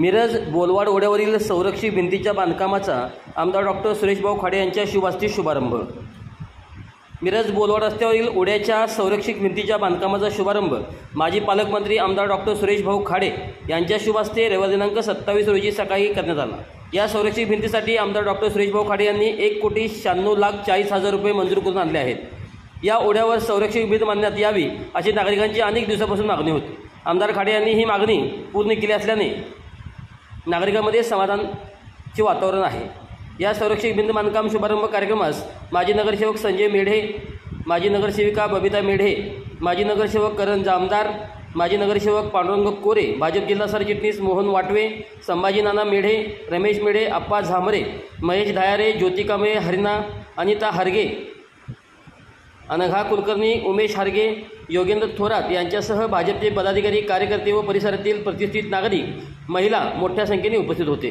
मिरज बोलवाड ओढ्यावरील संरक्षित भिंतीच्या बांधकामाचा आमदार डॉक्टर सुरेशभाऊ खाडे यांच्या शुभ हस्ते शुभारंभ। मिरज बोलवाड रस्त्यावरील ओढ्याच्या संरक्षित भिंतीच्या बांधकामाचा शुभारंभ माजी पालकमंत्री आमदार डॉक्टर सुरेशभाऊ खाडे यांच्या शुभ हस्ते रविवार दिनांक 27 रोजी सकाळी करण्यात आला। या संरक्षित भिंतीसाठी आमदार डॉक्टर सुरेशभाऊ खाडे यांनी 1,96,40,00,000 रुपये मंजूर करून आणले आहेत। या ओढ्यावर संरक्षित भिंत बांधण्यात यावी अशी नागरिकांची अनेक दिवसापासून मागणी होती। आमदार खाडे यांनी ही मागणी पूर्ण केली असल्याने नागरिकांमध्ये समाधानाचे वातावरण आहे। या संरक्षित भिंत बांधकाम शुभारंभ कार्यक्रमास माजी नगरसेवक संजय मेढे, माजी नगरसेविका बबिता मेढे, माजी नगरसेवक करण जामदार, माजी नगरसेवक पांडुरंग कोरे, भाजप जिल्हा सरचिटणीस मोहन वाटवे, संभाजी नाना मेढे, रमेश मेढे, अप्पा झामरे, महेश धायारे, ज्योतिका मेढे, हरिणा, अनिता हरगे, अनघा कुलकर्णी, उमेश हरगे, योगेंद्र थोरात यांच्यासह भाजपचे पदाधिकारी, कार्यकर्ते व परिसरातील प्रतिष्ठित नागरिक, महिला मोठ्या संख्येने उपस्थित होते।